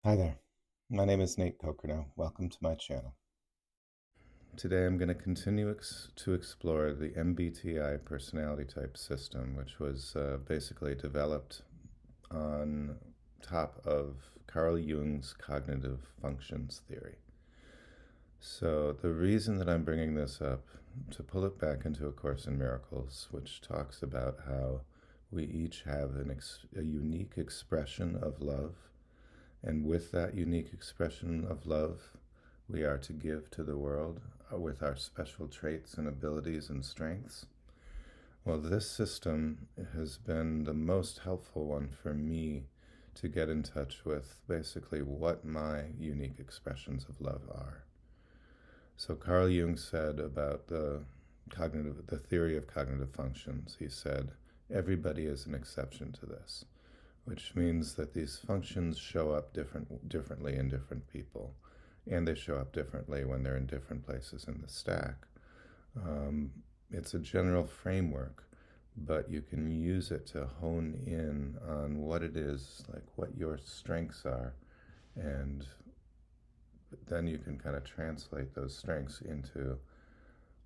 Hi there, my name is Nate Kokernot. Welcome to my channel. Today I'm going to continue to explore the MBTI personality type system, which was basically developed on top of Carl Jung's cognitive functions theory. So the reason that I'm bringing this up, to pull it back into A Course in Miracles, which talks about how we each have a unique expression of love, and with that unique expression of love, we are to give to the world with our special traits and abilities and strengths. Well, this system has been the most helpful one for me to get in touch with basically what my unique expressions of love are. So Carl Jung said about the theory of cognitive functions, he said, everybody is an exception to this, which means that these functions show up differently in different people, and they show up differently when they're in different places in the stack. It's a general framework, but you can use it to hone in on what it is, like what your strengths are, and then you can kind of translate those strengths into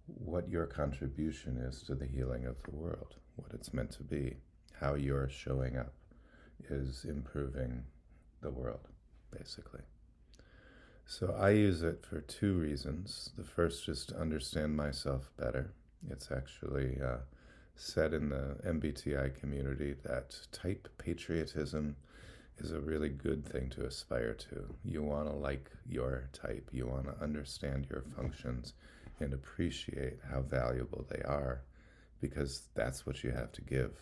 what your contribution is to the healing of the world, what it's meant to be, how you're showing up is improving the world, basically. So I use it for two reasons. The first is to understand myself better. It's actually said in the MBTI community that type patriotism is a really good thing to aspire to. You want to like your type. You want to understand your functions and appreciate how valuable they are, because that's what you have to give.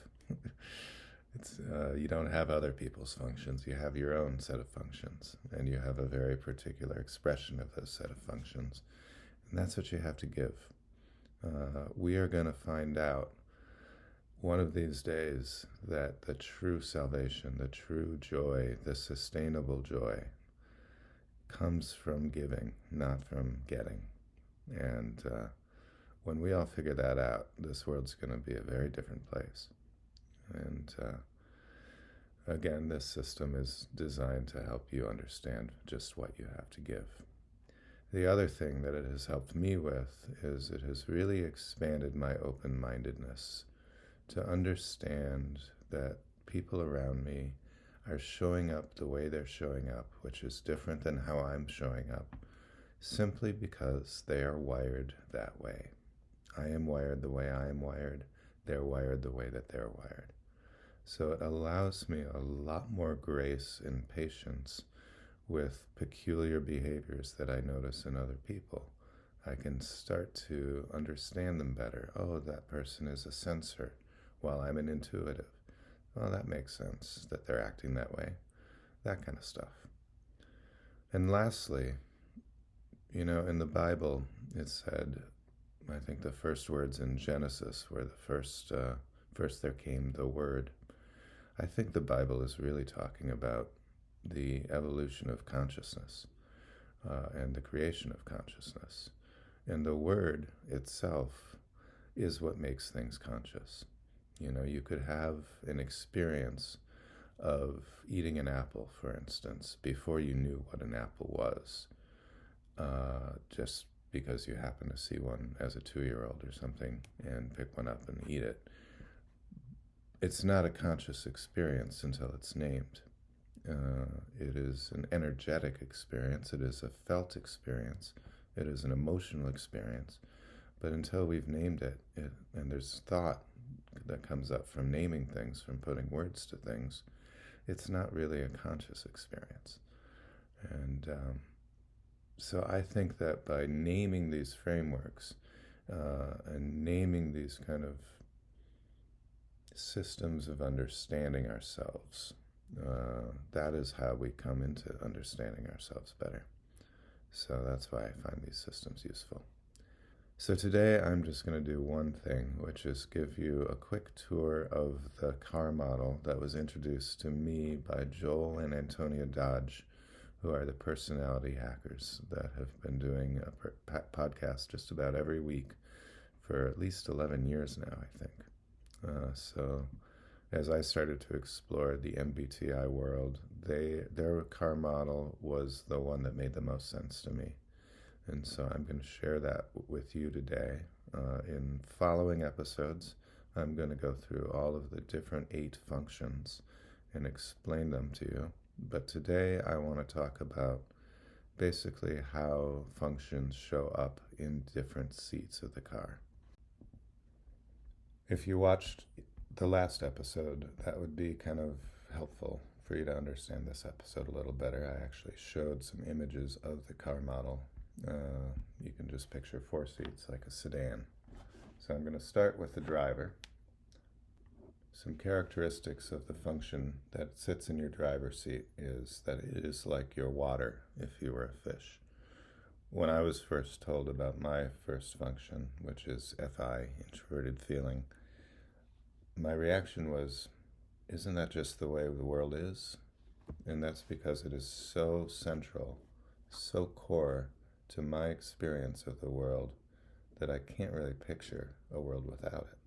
You don't have other people's functions. You have your own set of functions, and you have a very particular expression of those set of functions, and that's what you have to give. We are going to find out one of these days that the true salvation, the true joy, the sustainable joy comes from giving, not from getting. And when we all figure that out, this world's going to be a very different place. And again, this system is designed to help you understand just what you have to give. The other thing that it has helped me with is it has really expanded my open-mindedness to understand that people around me are showing up the way they're showing up, which is different than how I'm showing up, simply because they are wired that way. I am wired the way I am wired. They're wired the way that they're wired. So it allows me a lot more grace and patience with peculiar behaviors that I notice in other people. I can start to understand them better. Oh, that person is a sensor, while I'm an intuitive. Oh, that makes sense that they're acting that way. That kind of stuff. And lastly, in the Bible, it said, I think the first words in Genesis were first there came the Word. I think the Bible is really talking about the evolution of consciousness and the creation of consciousness. And the Word itself is what makes things conscious. You could have an experience of eating an apple, for instance, before you knew what an apple was, just because you happen to see one as a 2-year-old or something and pick one up and eat it. It's not a conscious experience until it's named. It is an energetic experience. It is a felt experience. It is an emotional experience. But until we've named it, and there's thought that comes up from naming things, from putting words to things, it's not really a conscious experience. And so I think that by naming these frameworks and naming these kind of systems of understanding ourselves, that is how we come into understanding ourselves better. So that's why I find these systems useful. So today I'm just going to do one thing, which is give you a quick tour of the car model that was introduced to me by Joel and Antonia Dodge, who are the personality hackers that have been doing a podcast just about every week for at least 11 years now, I think. So As I started to explore the MBTI world, their car model was the one that made the most sense to me. And so I'm going to share that with you today. In following episodes, I'm going to go through all of the different 8 functions and explain them to you. But today I want to talk about basically how functions show up in different seats of the car. If you watched the last episode, that would be kind of helpful for you to understand this episode a little better. I actually showed some images of the car model. You can just picture 4 seats like a sedan. So I'm going to start with the driver. Some characteristics of the function that sits in your driver's seat is that it is like your water if you were a fish. When I was first told about my first function, which is FI, introverted feeling, my reaction was, isn't that just the way the world is? And that's because it is so central, so core to my experience of the world that I can't really picture a world without it.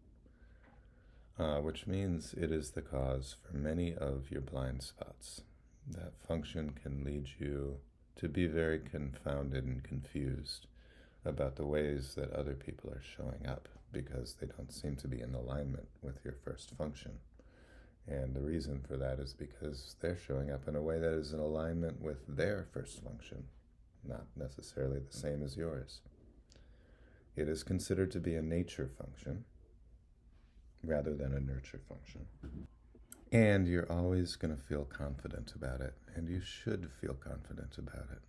Which means it is the cause for many of your blind spots. That function can lead you to be very confounded and confused about the ways that other people are showing up because they don't seem to be in alignment with your first function. And the reason for that is because they're showing up in a way that is in alignment with their first function, not necessarily the same as yours. It is considered to be a nature function rather than a nurture function. And you're always going to feel confident about it, and you should feel confident about it.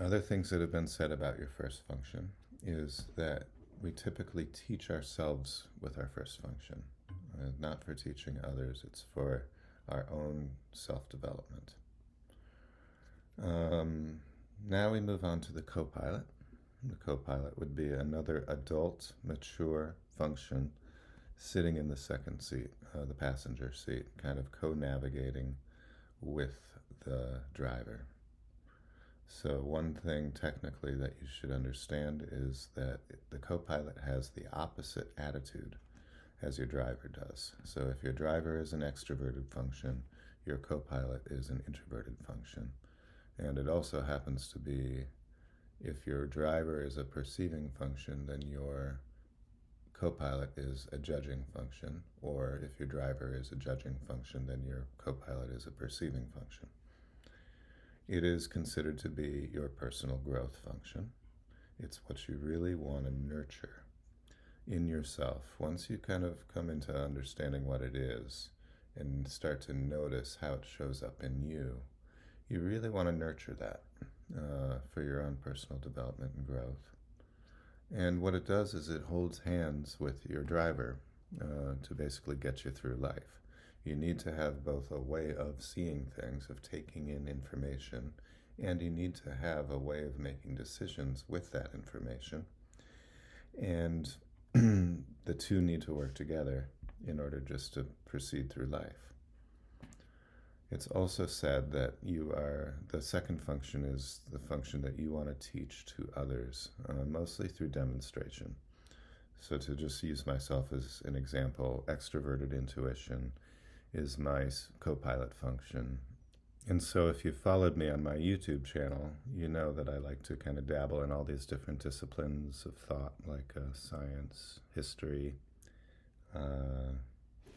Other things that have been said about your first function is that we typically teach ourselves with our first function. Not for teaching others, it's for our own self-development. Now we move on to the co-pilot. The co-pilot would be another adult, mature function sitting in the second seat, the passenger seat, kind of co-navigating with the driver. So one thing technically that you should understand is that the co-pilot has the opposite attitude as your driver does. So if your driver is an extroverted function, your co-pilot is an introverted function. And it also happens to be, if your driver is a perceiving function, then your co-pilot is a judging function, or if your driver is a judging function, then your co-pilot is a perceiving function. It is considered to be your personal growth function. It's what you really want to nurture in yourself. Once you kind of come into understanding what it is and start to notice how it shows up in you, you really want to nurture that for your own personal development and growth. And what it does is it holds hands with your driver to basically get you through life. You need to have both a way of seeing things, of taking in information, and you need to have a way of making decisions with that information. And the two need to work together in order just to proceed through life. It's also said that the second function is the function that you want to teach to others, mostly through demonstration. So to just use myself as an example, extroverted intuition is my co-pilot function. And so if you followed me on my YouTube channel, you know that I like to kind of dabble in all these different disciplines of thought, like science, history,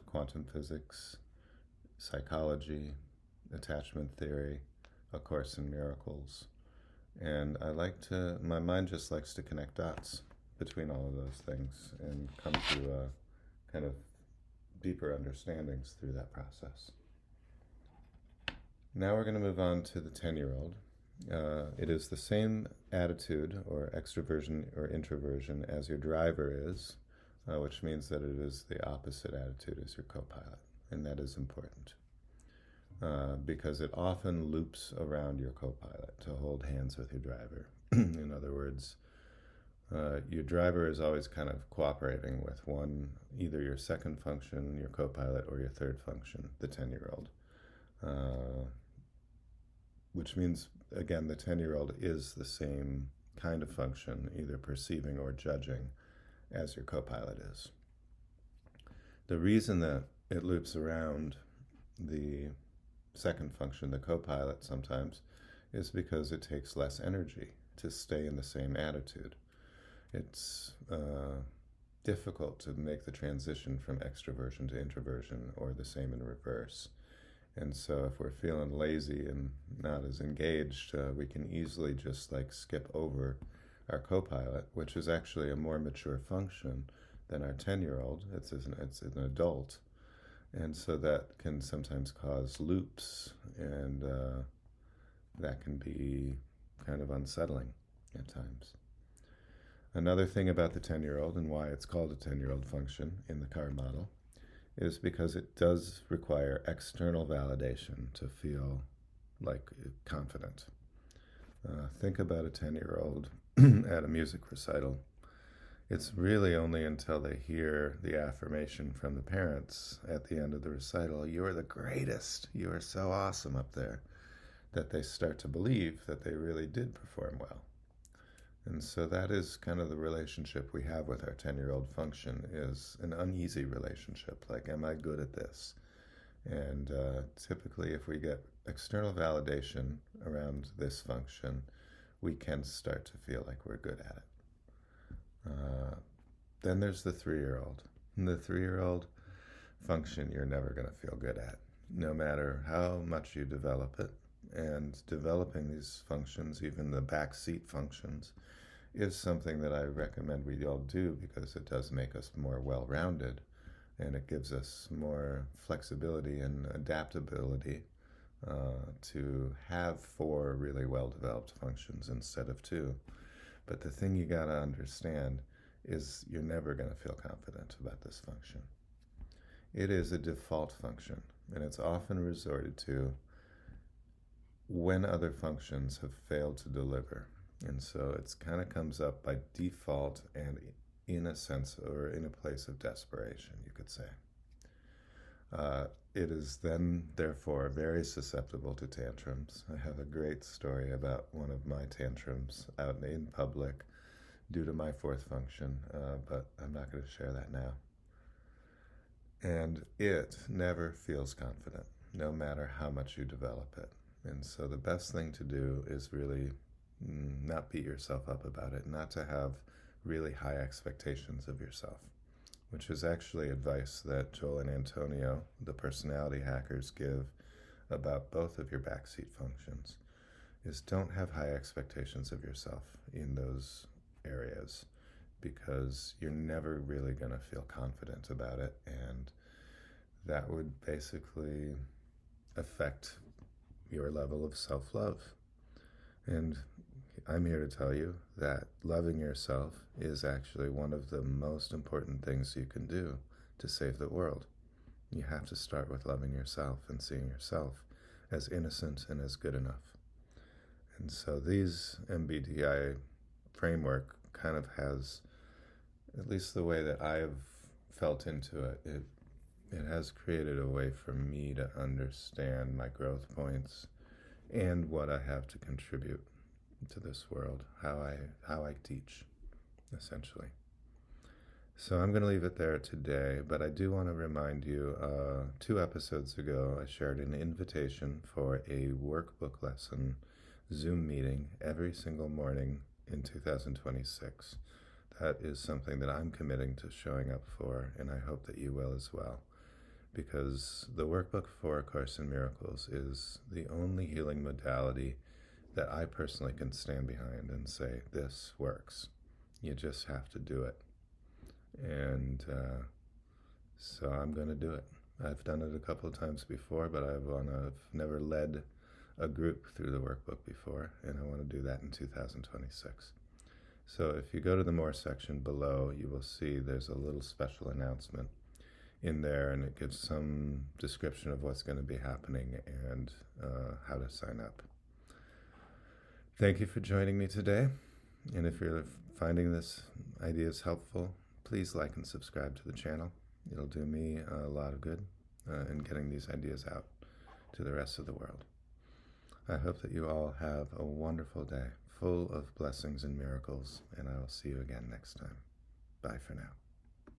quantum physics, psychology, attachment theory, A Course in Miracles. And my mind just likes to connect dots between all of those things and come to kind of deeper understandings through that process. Now we're going to move on to the 10-year-old. It is the same attitude or extroversion or introversion as your driver is, which means that it is the opposite attitude as your co-pilot, and that is important because it often loops around your co-pilot to hold hands with your driver. In other words, your driver is always kind of cooperating with either your second function, your co-pilot, or your third function, the 10-year-old. Which means, again, the 10-year-old is the same kind of function, either perceiving or judging, as your co-pilot is. The reason that it loops around the second function, the co-pilot, sometimes, is because it takes less energy to stay in the same attitude. It's difficult to make the transition from extroversion to introversion, or the same in reverse. And so if we're feeling lazy and not as engaged, we can easily just like skip over our co-pilot, which is actually a more mature function than our 10-year-old. It's an adult. And so that can sometimes cause loops, and that can be kind of unsettling at times. Another thing about the 10-year-old and why it's called a 10-year-old function in the card model is because it does require external validation to feel like confident. Think about a 10-year-old at a music recital. It's really only until they hear the affirmation from the parents at the end of the recital, "You are the greatest, you are so awesome up there," that they start to believe that they really did perform well. And so that is kind of the relationship we have with our 10-year-old function, is an uneasy relationship. Like, am I good at this? And typically, if we get external validation around this function, we can start to feel like we're good at it. Then there's the 3-year-old. And the 3-year-old function you're never going to feel good at, no matter how much you develop it. And developing these functions, even the backseat functions, is something that I recommend we all do, because it does make us more well-rounded, and it gives us more flexibility and adaptability to have 4 really well-developed functions instead of 2. But the thing you got to understand is you're never going to feel confident about this function. It is a default function, and it's often resorted to when other functions have failed to deliver. And so it kind of comes up by default and in a sense, or in a place of desperation, you could say. It is then, therefore, very susceptible to tantrums. I have a great story about one of my tantrums out in public due to my 4th function, but I'm not going to share that now. And it never feels confident, no matter how much you develop it. And so the best thing to do is really not beat yourself up about it, not to have really high expectations of yourself, which is actually advice that Joel and Antonio, the personality hackers, give about both of your backseat functions, is don't have high expectations of yourself in those areas, because you're never really going to feel confident about it, and that would basically affect your level of self-love. And I'm here to tell you that loving yourself is actually one of the most important things you can do to save the world. You have to start with loving yourself and seeing yourself as innocent and as good enough. And so these MBTI framework kind of has, at least the way that I've felt into it, it has created a way for me to understand my growth points and what I have to contribute to this world, how I teach, essentially. So I'm going to leave it there today, but I do want to remind you, 2 episodes ago, I shared an invitation for a workbook lesson Zoom meeting every single morning in 2026. That is something that I'm committing to showing up for, and I hope that you will as well, because the workbook for A Course in Miracles is the only healing modality that I personally can stand behind and say, this works. You just have to do it. And so I'm going to do it. I've done it a couple of times before, but I've never led a group through the workbook before, and I want to do that in 2026. So if you go to the More section below, you will see there's a little special announcement in there, and it gives some description of what's going to be happening and how to sign up. Thank you for joining me today, and if you're finding this ideas helpful, please like and subscribe to the channel. It'll do me a lot of good in getting these ideas out to the rest of the world. I hope that you all have a wonderful day, full of blessings and miracles, and I will see you again next time. Bye for now.